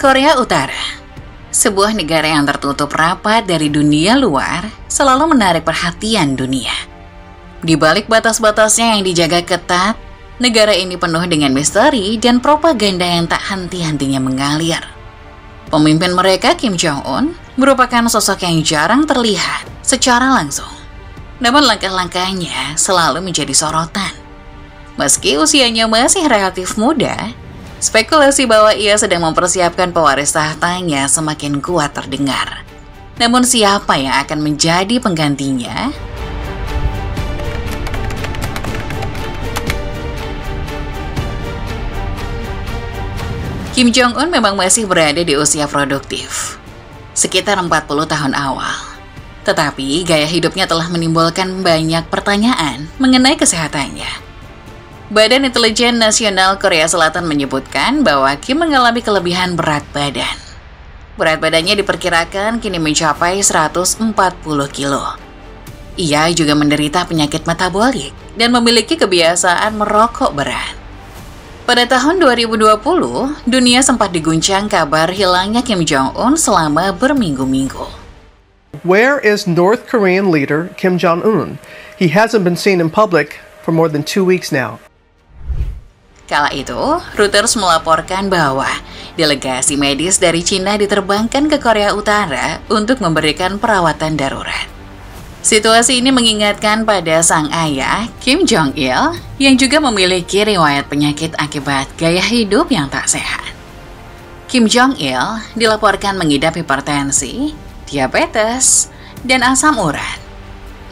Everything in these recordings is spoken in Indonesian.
Korea Utara, sebuah negara yang tertutup rapat dari dunia luar, selalu menarik perhatian dunia. Di balik batas-batasnya yang dijaga ketat, negara ini penuh dengan misteri dan propaganda yang tak henti-hentinya mengalir. Pemimpin mereka, Kim Jong-un, merupakan sosok yang jarang terlihat secara langsung. Namun langkah-langkahnya selalu menjadi sorotan. Meski usianya masih relatif muda, spekulasi bahwa ia sedang mempersiapkan pewaris tahtanya semakin kuat terdengar. Namun siapa yang akan menjadi penggantinya? Kim Jong-un memang masih berada di usia produktif, sekitar 40 tahun awal. Tetapi gaya hidupnya telah menimbulkan banyak pertanyaan mengenai kesehatannya. Badan Intelijen Nasional Korea Selatan menyebutkan bahwa Kim mengalami kelebihan berat badan. Berat badannya diperkirakan kini mencapai 140 kilo. Ia juga menderita penyakit metabolik dan memiliki kebiasaan merokok berat. Pada tahun 2020, dunia sempat diguncang kabar hilangnya Kim Jong-un selama berminggu-minggu. Where is North Korean leader Kim Jong-un? He hasn't been seen in public for more than 2 weeks now. Kala itu, Reuters melaporkan bahwa delegasi medis dari Cina diterbangkan ke Korea Utara untuk memberikan perawatan darurat. Situasi ini mengingatkan pada sang ayah, Kim Jong-il, yang juga memiliki riwayat penyakit akibat gaya hidup yang tak sehat. Kim Jong-il dilaporkan mengidap hipertensi, diabetes, dan asam urat,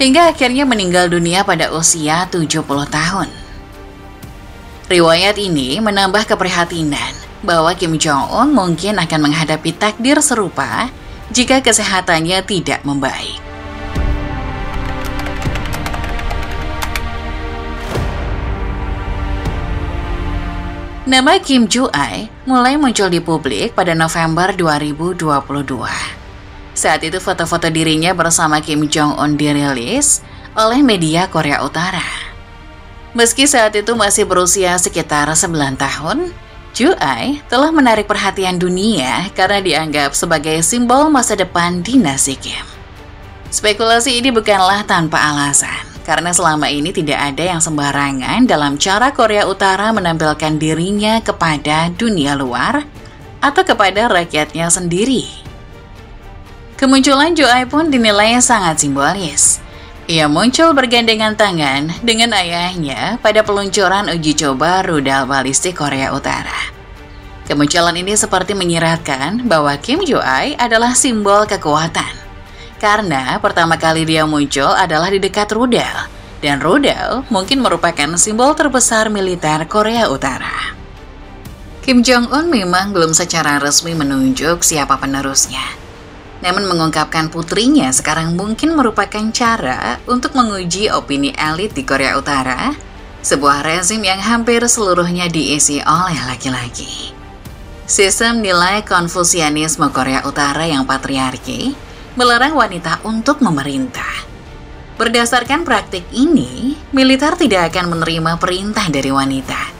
hingga akhirnya meninggal dunia pada usia 70 tahun. Riwayat ini menambah keprihatinan bahwa Kim Jong-un mungkin akan menghadapi takdir serupa jika kesehatannya tidak membaik. Nama Kim Ju-ae mulai muncul di publik pada November 2022. Saat itu foto-foto dirinya bersama Kim Jong-un dirilis oleh media Korea Utara. Meski saat itu masih berusia sekitar 9 tahun, Ju-ae telah menarik perhatian dunia karena dianggap sebagai simbol masa depan dinasti Kim. Spekulasi ini bukanlah tanpa alasan, karena selama ini tidak ada yang sembarangan dalam cara Korea Utara menampilkan dirinya kepada dunia luar atau kepada rakyatnya sendiri. Kemunculan Ju-ae pun dinilai sangat simbolis. Ia muncul bergandengan tangan dengan ayahnya pada peluncuran uji coba rudal balistik Korea Utara. Kemunculan ini seperti menyiratkan bahwa Kim Ju-ae adalah simbol kekuatan. Karena pertama kali dia muncul adalah di dekat rudal, dan rudal mungkin merupakan simbol terbesar militer Korea Utara. Kim Jong-un memang belum secara resmi menunjuk siapa penerusnya. Namun mengungkapkan putrinya sekarang mungkin merupakan cara untuk menguji opini elit di Korea Utara, sebuah rezim yang hampir seluruhnya diisi oleh laki-laki. Sistem nilai Konfusianisme Korea Utara yang patriarki melarang wanita untuk memerintah. Berdasarkan praktik ini, militer tidak akan menerima perintah dari wanita.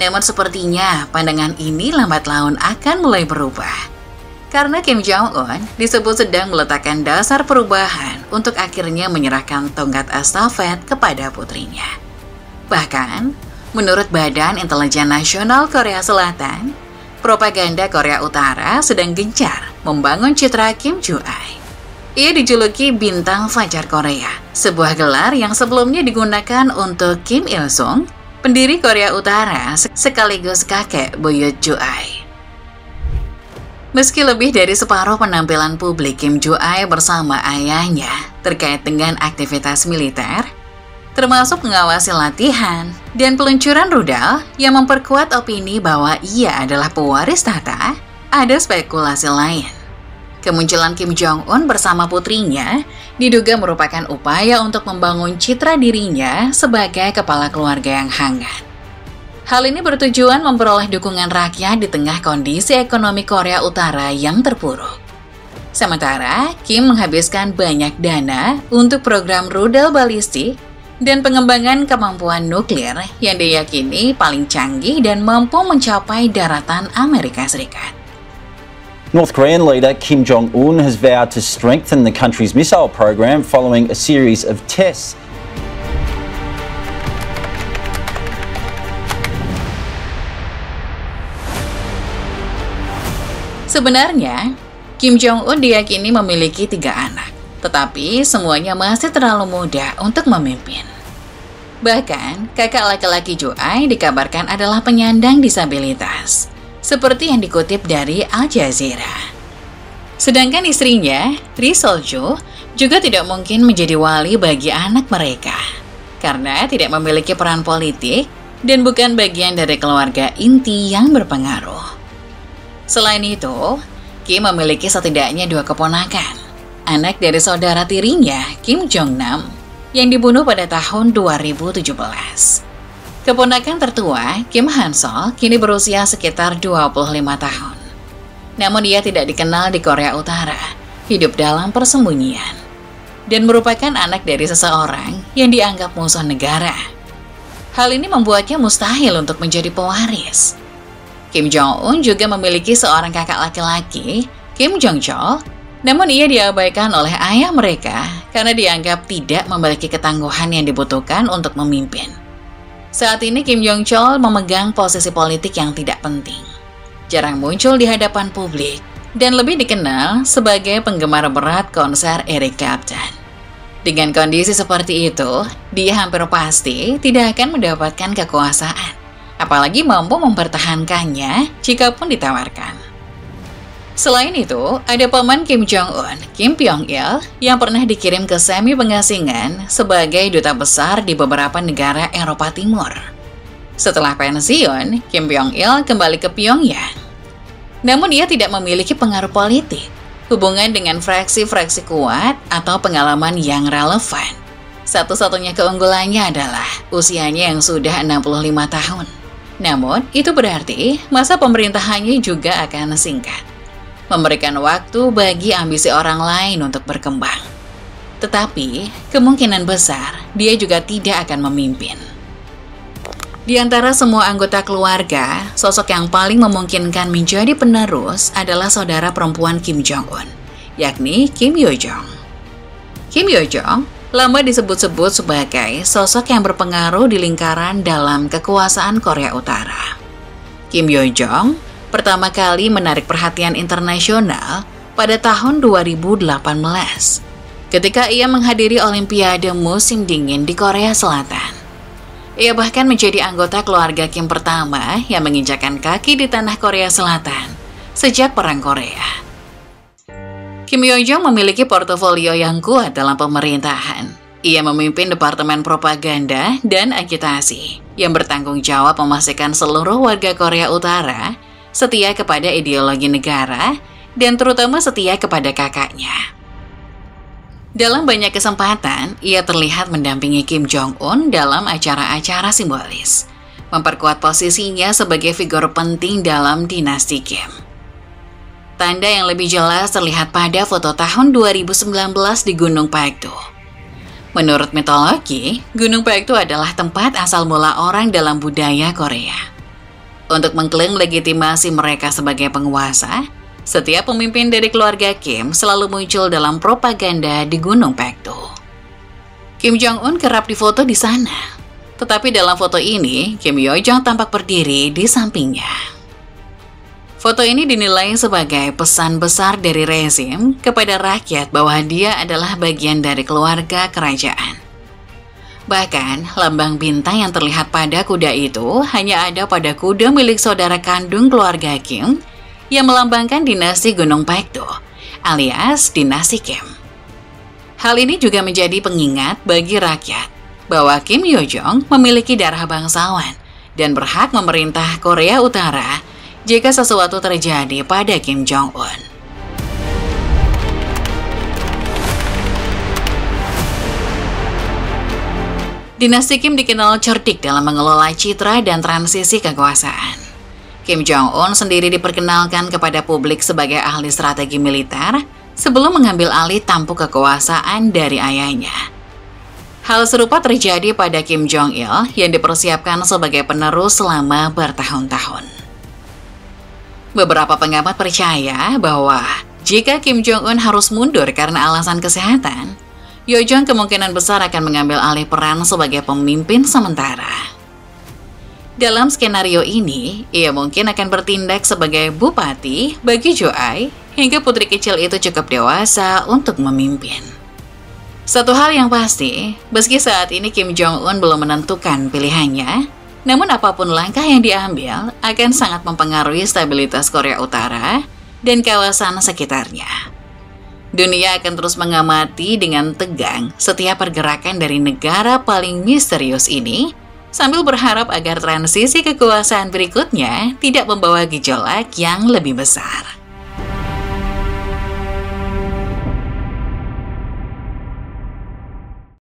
Namun sepertinya pandangan ini lambat laun akan mulai berubah. Karena Kim Jong-un disebut sedang meletakkan dasar perubahan untuk akhirnya menyerahkan tongkat estafet kepada putrinya. Bahkan, menurut Badan Intelijen Nasional Korea Selatan, propaganda Korea Utara sedang gencar membangun citra Kim Ju-ae. Ia dijuluki Bintang Fajar Korea, sebuah gelar yang sebelumnya digunakan untuk Kim Il-sung, pendiri Korea Utara sekaligus kakek buyut Ju-ae. Meski lebih dari separuh penampilan publik Kim Ju-ae bersama ayahnya terkait dengan aktivitas militer, termasuk mengawasi latihan dan peluncuran rudal yang memperkuat opini bahwa ia adalah pewaris tahta, ada spekulasi lain. Kemunculan Kim Jong-un bersama putrinya diduga merupakan upaya untuk membangun citra dirinya sebagai kepala keluarga yang hangat. Hal ini bertujuan memperoleh dukungan rakyat di tengah kondisi ekonomi Korea Utara yang terpuruk. Sementara, Kim menghabiskan banyak dana untuk program rudal balistik dan pengembangan kemampuan nuklir yang diyakini paling canggih dan mampu mencapai daratan Amerika Serikat. North Korean leader Kim Jong-un has vowed to strengthen the country's missile program following a series of tests. Sebenarnya, Kim Jong-un diyakini memiliki 3 anak, tetapi semuanya masih terlalu muda untuk memimpin. Bahkan, kakak laki-laki Jo Ai dikabarkan adalah penyandang disabilitas, seperti yang dikutip dari Al Jazeera. Sedangkan istrinya, Ri Sol-jo, juga tidak mungkin menjadi wali bagi anak mereka, karena tidak memiliki peran politik dan bukan bagian dari keluarga inti yang berpengaruh. Selain itu, Kim memiliki setidaknya 2 keponakan, anak dari saudara tirinya, Kim Jong-nam, yang dibunuh pada tahun 2017. Keponakan tertua, Kim Han-sol, kini berusia sekitar 25 tahun. Namun dia tidak dikenal di Korea Utara, hidup dalam persembunyian, dan merupakan anak dari seseorang yang dianggap musuh negara. Hal ini membuatnya mustahil untuk menjadi pewaris. Kim Jong-un juga memiliki seorang kakak laki-laki, Kim Jong-chol, namun ia diabaikan oleh ayah mereka karena dianggap tidak memiliki ketangguhan yang dibutuhkan untuk memimpin. Saat ini Kim Jong-chol memegang posisi politik yang tidak penting, jarang muncul di hadapan publik, dan lebih dikenal sebagai penggemar berat konser Eric Clapton. Dengan kondisi seperti itu, dia hampir pasti tidak akan mendapatkan kekuasaan, apalagi mampu mempertahankannya jikapun ditawarkan. Selain itu, ada paman Kim Jong-un, Kim Pyong-il, yang pernah dikirim ke semi pengasingan sebagai duta besar di beberapa negara Eropa Timur. Setelah pensiun, Kim Pyong-il kembali ke Pyongyang. Namun ia tidak memiliki pengaruh politik, hubungan dengan fraksi-fraksi kuat, atau pengalaman yang relevan. Satu-satunya keunggulannya adalah usianya yang sudah 65 tahun. Namun, itu berarti masa pemerintahannya juga akan singkat, memberikan waktu bagi ambisi orang lain untuk berkembang. Tetapi, kemungkinan besar dia juga tidak akan memimpin. Di antara semua anggota keluarga, sosok yang paling memungkinkan menjadi penerus adalah saudara perempuan Kim Jong-un, yakni Kim Yo-jong. Kim Yo-jong lama disebut-sebut sebagai sosok yang berpengaruh di lingkaran dalam kekuasaan Korea Utara. Kim Yo-jong pertama kali menarik perhatian internasional pada tahun 2018 ketika ia menghadiri Olimpiade musim dingin di Korea Selatan. Ia bahkan menjadi anggota keluarga Kim pertama yang menginjakkan kaki di tanah Korea Selatan sejak Perang Korea. Kim Yo-jong memiliki portofolio yang kuat dalam pemerintahan. Ia memimpin Departemen Propaganda dan Agitasi yang bertanggung jawab memastikan seluruh warga Korea Utara setia kepada ideologi negara, dan terutama setia kepada kakaknya. Dalam banyak kesempatan, ia terlihat mendampingi Kim Jong-un dalam acara-acara simbolis, memperkuat posisinya sebagai figur penting dalam dinasti Kim. Tanda yang lebih jelas terlihat pada foto tahun 2019 di Gunung Pakdo. Menurut mitologi, Gunung Pakdo adalah tempat asal mula orang dalam budaya Korea. Untuk mengklaim legitimasi mereka sebagai penguasa, setiap pemimpin dari keluarga Kim selalu muncul dalam propaganda di Gunung Pakdo. Kim Jong-un kerap difoto di sana, tetapi dalam foto ini, Kim Yo-jong tampak berdiri di sampingnya. Foto ini dinilai sebagai pesan besar dari rezim kepada rakyat bahwa dia adalah bagian dari keluarga kerajaan. Bahkan, lambang bintang yang terlihat pada kuda itu hanya ada pada kuda milik saudara kandung keluarga Kim yang melambangkan dinasti Gunung Pakdo, alias dinasti Kim. Hal ini juga menjadi pengingat bagi rakyat bahwa Kim Yo-jong memiliki darah bangsawan dan berhak memerintah Korea Utara jika sesuatu terjadi pada Kim Jong-un. Dinasti Kim dikenal cerdik dalam mengelola citra dan transisi kekuasaan. Kim Jong-un sendiri diperkenalkan kepada publik sebagai ahli strategi militer sebelum mengambil alih tampuk kekuasaan dari ayahnya. Hal serupa terjadi pada Kim Jong-il yang dipersiapkan sebagai penerus selama bertahun-tahun. Beberapa pengamat percaya bahwa jika Kim Jong-un harus mundur karena alasan kesehatan, Yo Jong kemungkinan besar akan mengambil alih peran sebagai pemimpin sementara. Dalam skenario ini, ia mungkin akan bertindak sebagai bupati bagi Jo-ai hingga putri kecil itu cukup dewasa untuk memimpin. Satu hal yang pasti, meski saat ini Kim Jong-un belum menentukan pilihannya, namun apapun langkah yang diambil akan sangat mempengaruhi stabilitas Korea Utara dan kawasan sekitarnya. Dunia akan terus mengamati dengan tegang setiap pergerakan dari negara paling misterius ini, sambil berharap agar transisi kekuasaan berikutnya tidak membawa gejolak yang lebih besar.